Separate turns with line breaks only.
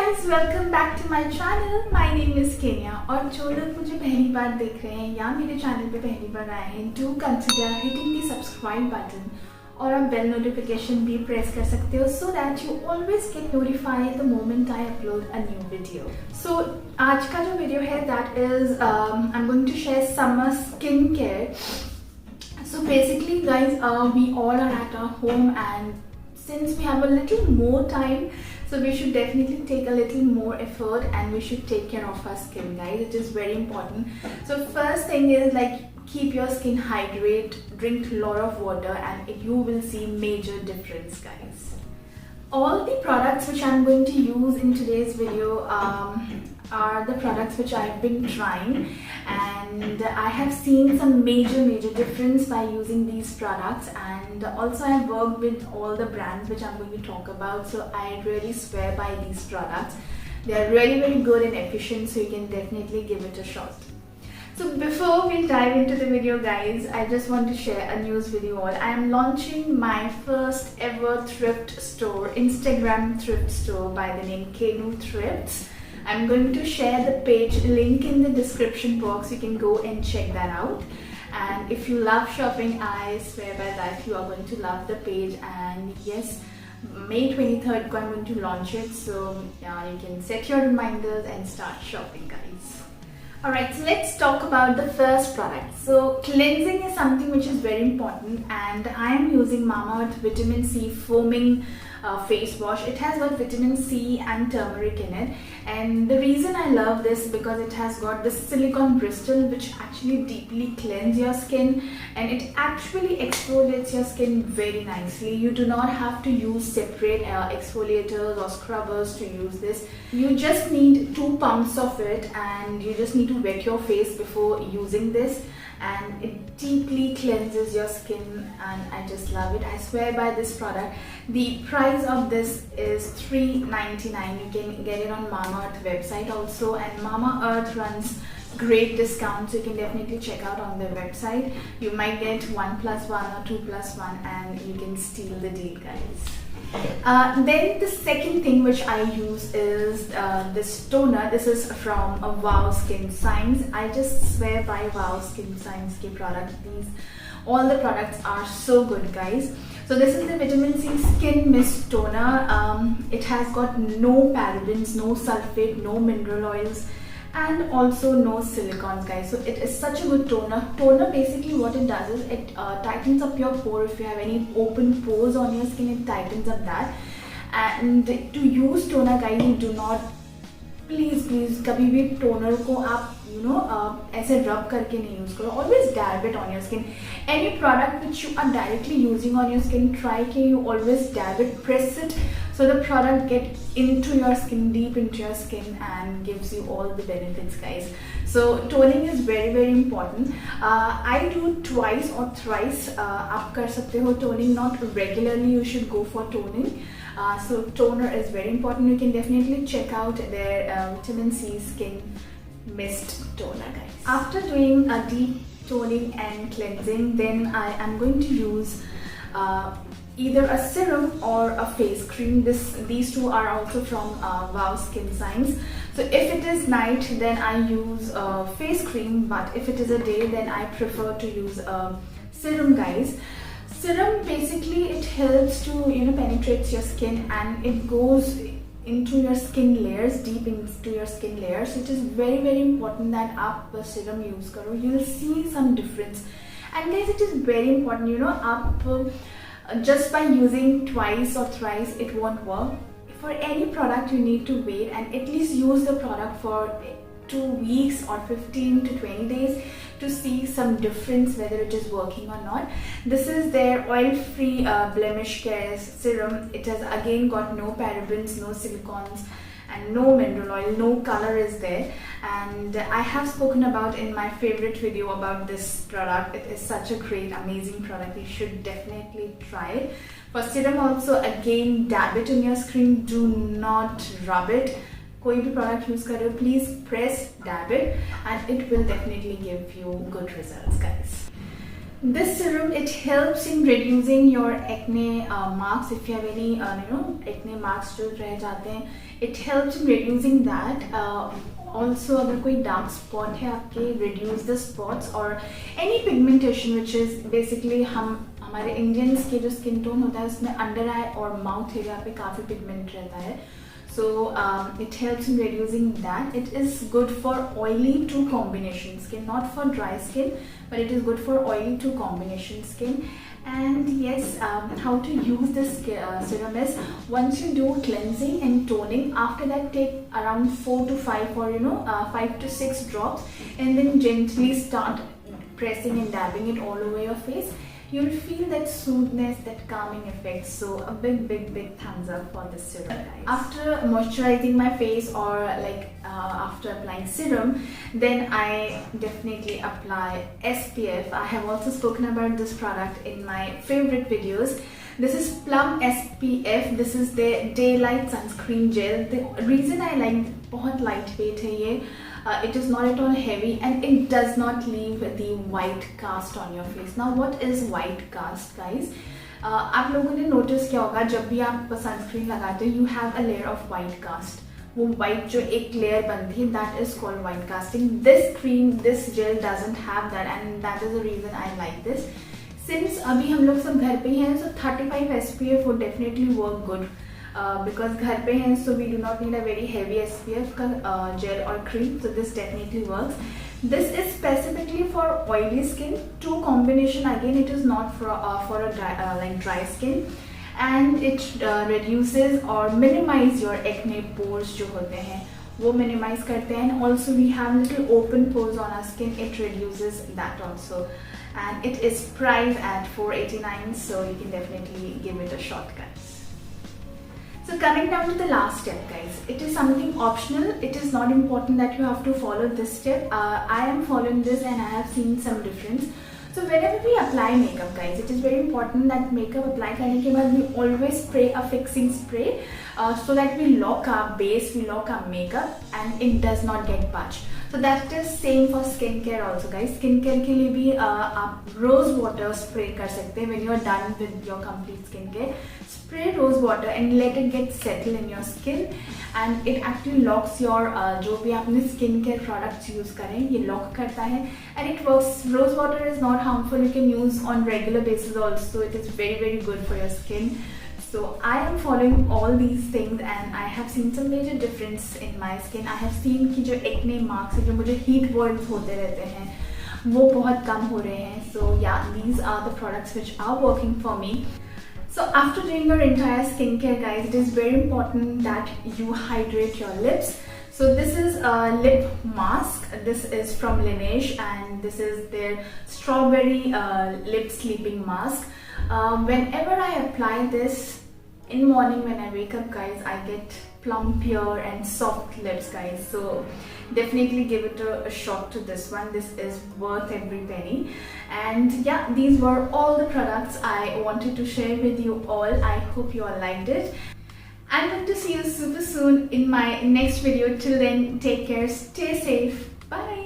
guys, welcome back to my channel. My name is Kenya और जो लोग मुझे पहली बार देख रहे हैं या मेरे चैनल पे पहली बार आए हैं, do consider hitting the subscribe button और आप bell notification भी press कर सकते हो so that you always get notified the moment I upload a new video. So आज का जो video है that is I'm going to share summer skincare. So basically guys, we all are at our home and since we have a little more time, so we should definitely take a little more effort and we should take care of our skin, guys. It is very important. So first thing is like keep your skin hydrated, drink a lot of water and you will see major difference, guys. All the products which I'm going to use in today's video are the products which I've been trying and I have seen some major difference by using these products, and also I've worked with all the brands which I'm going to talk about, so I really swear by these products. They are really very good and efficient, so you can definitely give it a shot. So before we dive into the video guys, I just want to share a news with you all. I am launching my first ever thrift store, Instagram thrift store by the name Kenu Thrifts. I'm going to share the page link in the description box. You can go and check that out. And if you love shopping, I swear by that you are going to love the page. And yes, May 23rd I'm going to launch it. So yeah, you can set your reminders and start shopping guys. Alright, so let's talk about the first product. So cleansing is something which is very important and I am using Mamaearth Vitamin C Foaming face wash. It has got vitamin C and turmeric in it, and the reason I love this because it has got the silicone bristles which actually deeply cleanse your skin and it actually exfoliates your skin very nicely. You do not have to use separate exfoliators or scrubbers to use this. You just need 2 pumps of it and you just need to wet your face before using this, and it deeply cleanses your skin and I just love it. I swear by this product. The price of this is $3.99. You can get it on Mamaearth website also, and Mamaearth runs great discounts, so you can definitely check out on their website. You might get 1+1 or 2+1 and you can steal the deal guys. Then the second thing which I use is this toner. This is from Wow Skin Science. I just swear by Wow Skin Science ke product. All the products are so good guys. So this is the Vitamin C Skin Mist Toner. It has got no parabens, no sulfate, no mineral oils and also no silicones guys. So it is such a good toner. Toner basically what it does is it tightens up your pore. If you have any open pores on your skin, it tightens up that. And to use toner guys, you do not please कभी भी toner को आप ऐसे rub करके नहीं use करो. Always dab it on your skin. Any product which you are directly using on your skin, try कि you always dab it, press it so the product get into your skin, deep into your skin and gives you all the benefits guys. So toning is very important. I do twice or thrice. आप कर सकते हो toning, not regularly you should go for toning. So toner is very important. You can definitely check out their Vitamin C Skin Mist Toner guys. After doing a deep toning and cleansing, then I am going to use either a serum or a face cream. These two are also from Wow Skin Science. So if it is night, then I use a face cream, but if it is a day, then I prefer to use a serum guys. Serum basically it helps to penetrate your skin and it goes into your skin layers, deep into your skin layers. It is very important that आप serum use करो. You will see some difference. And guys, it is very important, आप just by using twice or thrice it won't work. For any product you need to wait and at least use the product for 2 weeks or 15 to 20 days to see some difference whether it is working or not. This is their oil-free blemish care serum. It has again got no parabens, no silicones and no mineral oil, no color is there, and I have spoken about in my favorite video about this product. It is such a great amazing product. You should definitely try it. For serum also, again dab it on your skin, do not rub it. कोई भी product use कर रहे हो, please press, dab it and it will definitely give you good results guys. This serum, it helps in reducing your acne marks. If you have any acne marks जो रह जाते हैं, it helps in reducing that. Also अगर कोई dark spot है आपके, reduce the spots or any pigmentation which is basically हमारे Indians के जो skin tone होता है उसमें under eye और mouth area पे काफ़ी pigment रहता है. So it helps in reducing that. It is good for oily to combination skin, not for dry skin, but it is good for oily to combination skin. And yes, how to use this serum is, once you do cleansing and toning, after that take around 4 to 5 or 5 to 6 drops, and then gently start pressing and dabbing it all over your face. You'll feel that soothness, that calming effect. So a big thumbs up for this serum, guys. After moisturizing my face or after applying serum, then I definitely apply SPF. I have also spoken about this product in my favorite videos. This is Plum SPF. This is the Daylight Sunscreen Gel. The reason I like बहुत lightweight है ये. It is not at all heavy and it does not leave the white cast on your face. Now what is white cast, guys? आप लोगों ने notice किया होगा जब भी आप sunscreen लगाते हो, you have a layer of white cast. वो white जो एक layer बनती है, that is called white casting. This cream, this gel doesn't have that, and that is the reason I like this. Since अभी हम लोग सब घर पे ही हैं, so 35 SPF would definitely work good. Because घर पे हैं, so we do not need a very heavy SPF का gel or cream, so this definitely works. This is specifically for oily skin. To combination, again it is not for a dry skin, and it reduces or minimize your acne pores जो होते हैं वो minimize करते हैं. And also we have little open pores on our skin. It reduces that also, and it is priced at $4.89, so you can definitely give it a shot, guys. So coming down to the last step, guys, it is something optional. It is not important that you have to follow this step. I am following this and I have seen some difference. So whenever we apply makeup, guys, it is very important that makeup apply करने के बाद we always spray a fixing spray so that we lock our base, we lock our makeup and it does not get budged. So that is same for skincare also, guys. Skincare के लिए भी आप rose water spray कर सकते हैं. When you are done with your complete skincare, spray rose water and let it get settled in your skin, and it actually locks your जो भी आपने skincare products use करें ये lock करता है, and it works. Rose water is not harmful. You can use on regular basis also. It is very good for your skin. So I am following all these things and I have seen some major difference in my skin. I have seen कि जो acne marks जो मुझे heat burns होते रहते हैं वो बहुत कम हो रहे हैं. So yeah, these are the products which are working for me. So after doing your entire skincare, guys, it is very important that you hydrate your lips. So this is a lip mask. This is from Laneige and this is their strawberry lip sleeping mask. Whenever I apply this in morning when I wake up, guys, I get plumpier and soft lips, guys. So definitely give it a shot to this one. This is worth every penny. And yeah, these were all the products I wanted to share with you all. I hope you all liked it. I'm going to see you super soon in my next video. Till then, take care, stay safe, bye.